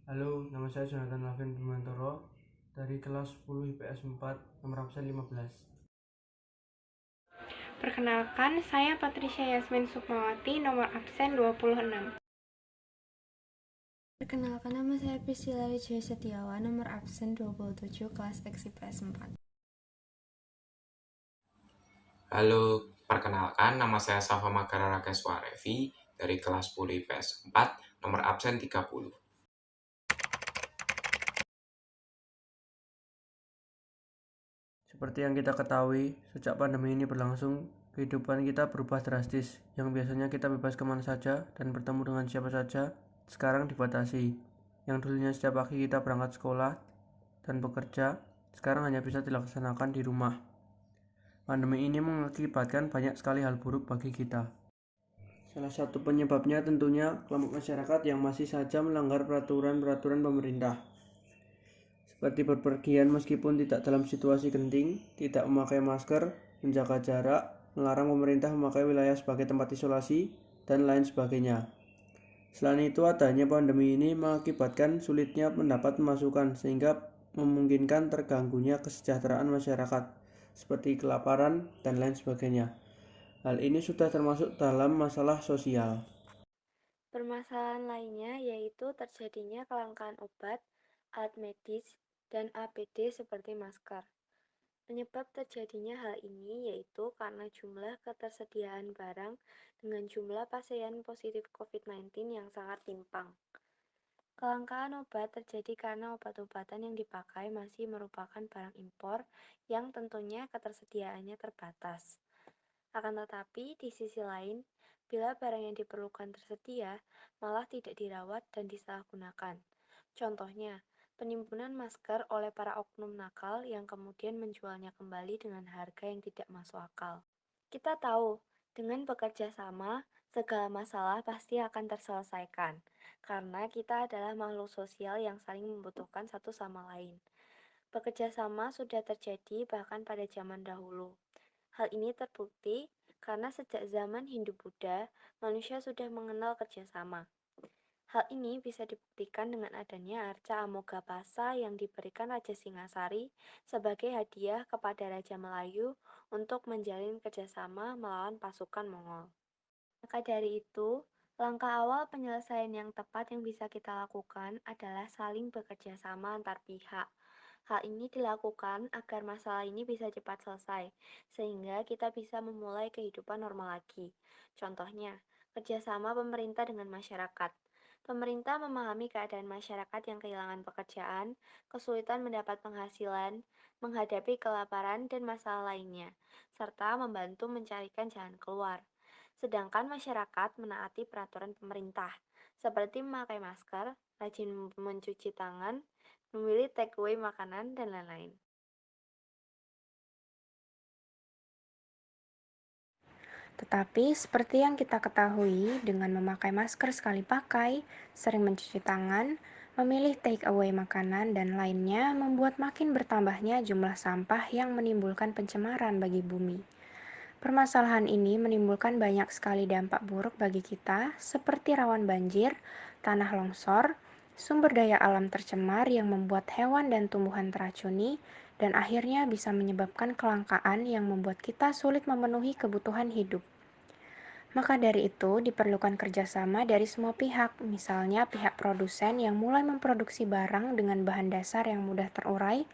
Halo, nama saya Jonathan Lavin Bimantoro dari kelas 10 IPS 4, nomor absen 15. Perkenalkan, saya Patricia Yasmin Sukmawati, nomor absen 26. Perkenalkan, nama saya Priscilla Wijaya Setiawan, nomor absen 27, kelas X IPS 4. Halo, perkenalkan nama saya Safa Magara Ragaswa Revi dari kelas 10 IPS 4, nomor absen 30. Seperti yang kita ketahui, sejak pandemi ini berlangsung, kehidupan kita berubah drastis. Yang biasanya kita bebas kemana saja dan bertemu dengan siapa saja, sekarang dibatasi. Yang dulunya setiap pagi kita berangkat sekolah dan bekerja, sekarang hanya bisa dilaksanakan di rumah. Pandemi ini mengakibatkan banyak sekali hal buruk bagi kita. Salah satu penyebabnya tentunya kelompok masyarakat yang masih saja melanggar peraturan-peraturan pemerintah. Seperti berpergian meskipun tidak dalam situasi genting, tidak memakai masker, menjaga jarak, melarang pemerintah memakai wilayah sebagai tempat isolasi, dan lain sebagainya. Selain itu, adanya pandemi ini mengakibatkan sulitnya mendapat pemasukan sehingga memungkinkan terganggunya kesejahteraan masyarakat, seperti kelaparan dan lain sebagainya. Hal ini sudah termasuk dalam masalah sosial. Permasalahan lainnya yaitu terjadinya kelangkaan obat, alat medis, dan APD seperti masker. Penyebab terjadinya hal ini yaitu karena jumlah ketersediaan barang dengan jumlah pasien positif COVID-19 yang sangat timpang. Kelangkaan obat terjadi karena obat-obatan yang dipakai masih merupakan barang impor yang tentunya ketersediaannya terbatas. Akan tetapi, di sisi lain, bila barang yang diperlukan tersedia, malah tidak dirawat dan disalahgunakan. Contohnya, penimbunan masker oleh para oknum nakal yang kemudian menjualnya kembali dengan harga yang tidak masuk akal. Kita tahu, dengan bekerja sama, segala masalah pasti akan terselesaikan, karena kita adalah makhluk sosial yang saling membutuhkan satu sama lain. Bekerja sama sudah terjadi bahkan pada zaman dahulu. Hal ini terbukti karena sejak zaman Hindu-Buddha, manusia sudah mengenal kerjasama. Hal ini bisa dibuktikan dengan adanya arca Amogapasa yang diberikan Raja Singasari sebagai hadiah kepada Raja Melayu untuk menjalin kerjasama melawan pasukan Mongol. Maka dari itu, langkah awal penyelesaian yang tepat yang bisa kita lakukan adalah saling bekerja sama antar pihak. Hal ini dilakukan agar masalah ini bisa cepat selesai, sehingga kita bisa memulai kehidupan normal lagi. Contohnya, kerjasama pemerintah dengan masyarakat. Pemerintah memahami keadaan masyarakat yang kehilangan pekerjaan, kesulitan mendapat penghasilan, menghadapi kelaparan dan masalah lainnya, serta membantu mencarikan jalan keluar. Sedangkan masyarakat menaati peraturan pemerintah, seperti memakai masker, rajin mencuci tangan, memilih take away makanan, dan lain-lain. Tetapi seperti yang kita ketahui, dengan memakai masker sekali pakai, sering mencuci tangan, memilih take away makanan, dan lainnya membuat makin bertambahnya jumlah sampah yang menimbulkan pencemaran bagi bumi. Permasalahan ini menimbulkan banyak sekali dampak buruk bagi kita, seperti rawan banjir, tanah longsor, sumber daya alam tercemar yang membuat hewan dan tumbuhan teracuni, dan akhirnya bisa menyebabkan kelangkaan yang membuat kita sulit memenuhi kebutuhan hidup. Maka dari itu, diperlukan kerjasama dari semua pihak, misalnya pihak produsen yang mulai memproduksi barang dengan bahan dasar yang mudah terurai,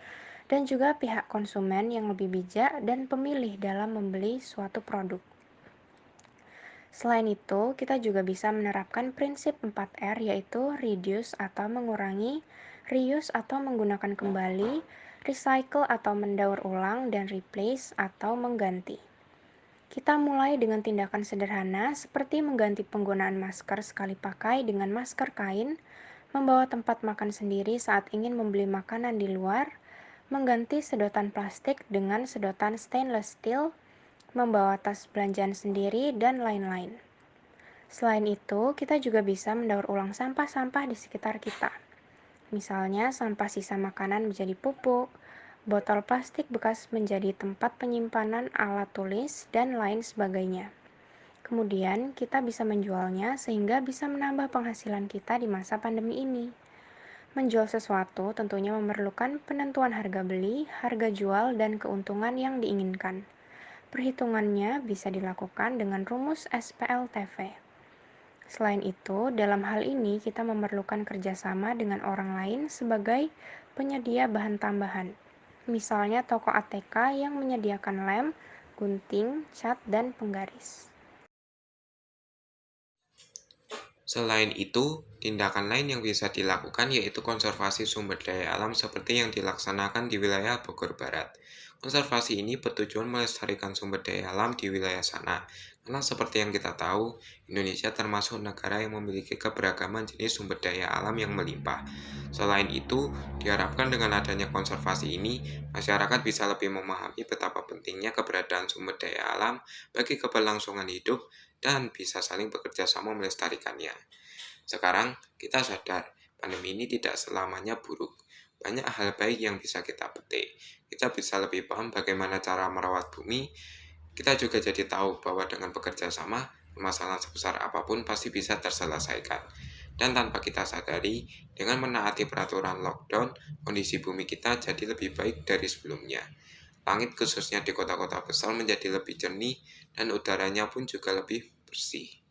dan juga pihak konsumen yang lebih bijak dan pemilih dalam membeli suatu produk. Selain itu, kita juga bisa menerapkan prinsip 4R, yaitu reduce atau mengurangi, reuse atau menggunakan kembali, recycle atau mendaur ulang, dan replace atau mengganti. Kita mulai dengan tindakan sederhana seperti mengganti penggunaan masker sekali pakai dengan masker kain, membawa tempat makan sendiri saat ingin membeli makanan di luar, mengganti sedotan plastik dengan sedotan stainless steel, membawa tas belanjaan sendiri, dan lain-lain. Selain itu, kita juga bisa mendaur ulang sampah-sampah di sekitar kita. Misalnya, sampah sisa makanan menjadi pupuk, botol plastik bekas menjadi tempat penyimpanan alat tulis, dan lain sebagainya. Kemudian, kita bisa menjualnya sehingga bisa menambah penghasilan kita di masa pandemi ini. Menjual sesuatu tentunya memerlukan penentuan harga beli, harga jual, dan keuntungan yang diinginkan. Perhitungannya bisa dilakukan dengan rumus SPLTV. Selain itu, dalam hal ini kita memerlukan kerjasama dengan orang lain sebagai penyedia bahan tambahan. Misalnya toko ATK yang menyediakan lem, gunting, cat, dan penggaris. Selain itu, tindakan lain yang bisa dilakukan yaitu konservasi sumber daya alam seperti yang dilaksanakan di wilayah Bogor Barat. Konservasi ini bertujuan melestarikan sumber daya alam di wilayah sana. Karena seperti yang kita tahu, Indonesia termasuk negara yang memiliki keberagaman jenis sumber daya alam yang melimpah. Selain itu, diharapkan dengan adanya konservasi ini, masyarakat bisa lebih memahami betapa pentingnya keberadaan sumber daya alam bagi keberlangsungan hidup dan bisa saling bekerja sama melestarikannya. Sekarang, kita sadar, pandemi ini tidak selamanya buruk. Banyak hal baik yang bisa kita petik. Kita bisa lebih paham bagaimana cara merawat bumi. Kita juga jadi tahu bahwa dengan bekerja sama, permasalahan sebesar apapun pasti bisa terselesaikan. Dan tanpa kita sadari, dengan menaati peraturan lockdown, kondisi bumi kita jadi lebih baik dari sebelumnya. Langit khususnya di kota-kota besar menjadi lebih jernih dan udaranya pun juga lebih bersih.